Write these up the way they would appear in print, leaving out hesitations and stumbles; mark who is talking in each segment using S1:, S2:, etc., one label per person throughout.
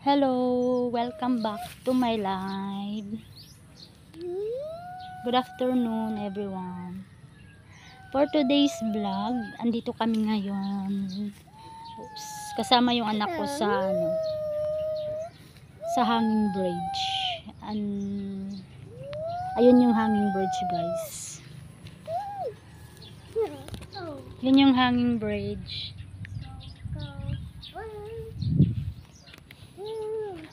S1: Hello, welcome back to my live. Good afternoon everyone. For today's vlog, andito kami ngayon. Oops, kasama yung anak ko sa hanging bridge. Ayun yung hanging bridge, guys. Yun yung hanging bridge.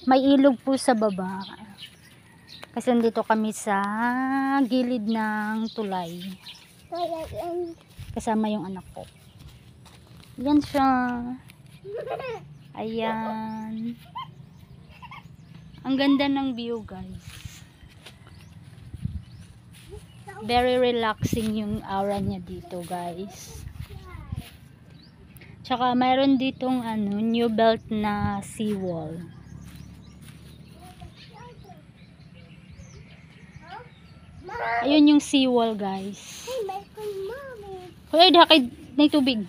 S1: May ilog po sa baba. Kasi nandito kami sa gilid ng tulay. Kasama yung anak ko. Yan siya. Ayan. Ang ganda ng view, guys. Very relaxing yung aura niya dito, guys. Tsaka mayroon ditong new built na seawall. Ayun yung seawall, guys. Hoy, dakay na tubig.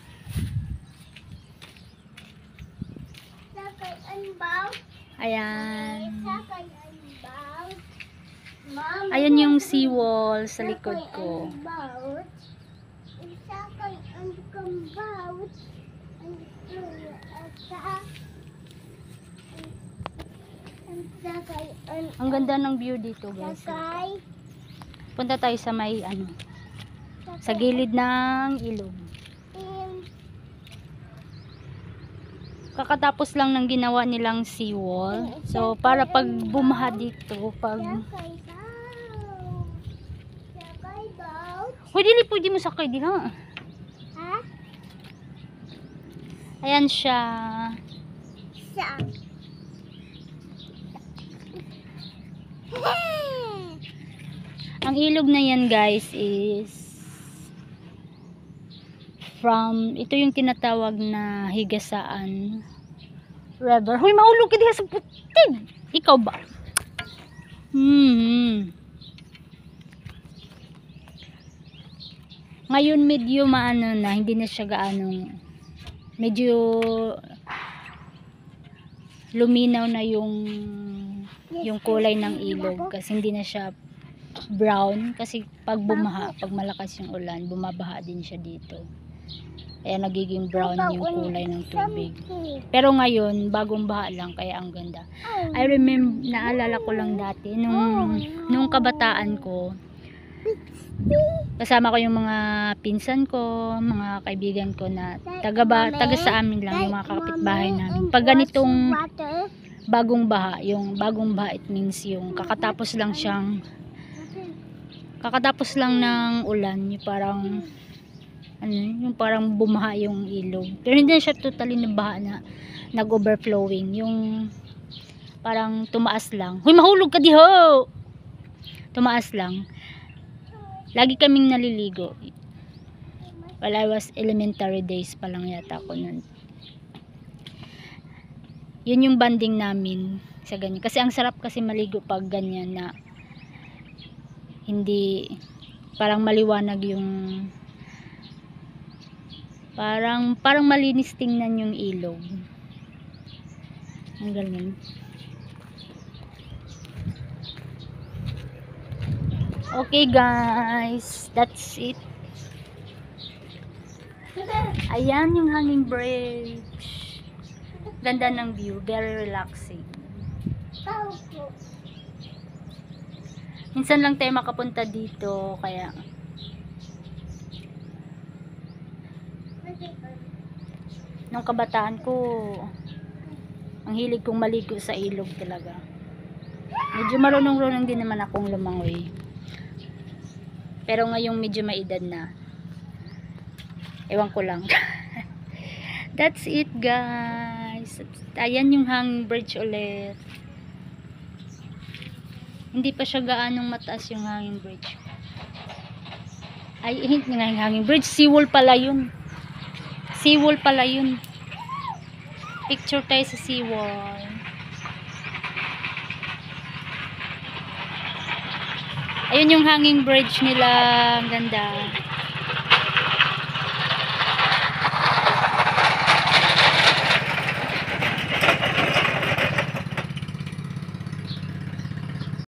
S1: Ayan. Ayan yung seawall sa likod ko. Ang ganda ng view dito, guys. Punta tayo sa may sa gilid ng ilog. Kakatapos lang ng ginawa nilang seawall. So para pag bumaha dito, Hoy, dili pwede mo sakay diha. Ayan siya. Ang ilog na yan, guys, is ito yung tinatawag na Higasaan River. Hoy, mahulog ka diha sa putig. Ikaw ba? Ngayon medyo na, hindi na siya gaano, medyo luminaw na yung kulay ng ilog kasi hindi na siya brown kasi pag bumaha, pag malakas yung ulan, bumabaha din siya dito. Kaya nagiging brown yung kulay ng tubig. Pero ngayon, bagong baha lang, kaya ang ganda. I remember, naalala ko lang dati, nung kabataan ko, kasama ko yung mga pinsan ko, mga kaibigan ko na taga sa amin lang, yung mga kapitbahay namin. Pag ganitong bagong baha, yung bagong baha, it means yung kakatapos lang ng ulan, yung parang bumaha yung ilog. Pero hindi na siya totally nabaha na nag-overflowing, yung parang tumaas lang. Huy, mahulog ka diho! Tumaas lang. Lagi kaming naliligo. While I was elementary days pa lang yata ako nun. Yun yung banding namin sa ganyan. Kasi ang sarap kasi maligo pag ganyan na hindi parang maliwanag yung parang malinis tingnan yung ilog. Ang galing. Okay, guys, that's it. Ayan yung hanging bridge. Ganda ng view, very relaxing. Minsan lang tayo makapunta dito, kaya nung kabataan ko, ang hilig kong maligo sa ilog talaga. Medyo marunong din naman akong lumangoy. Pero ngayong medyo maedad na, ewan ko lang. That's it, guys. Ayan yung hanging bridge ulit. Hindi pa siya gaanong mataas yung hanging bridge. Ay, hindi nga yung hanging bridge. Seawall pala yun. Seawall pala yun. Picture tayo sa seawall. Ayun yung hanging bridge nila. Ang ganda.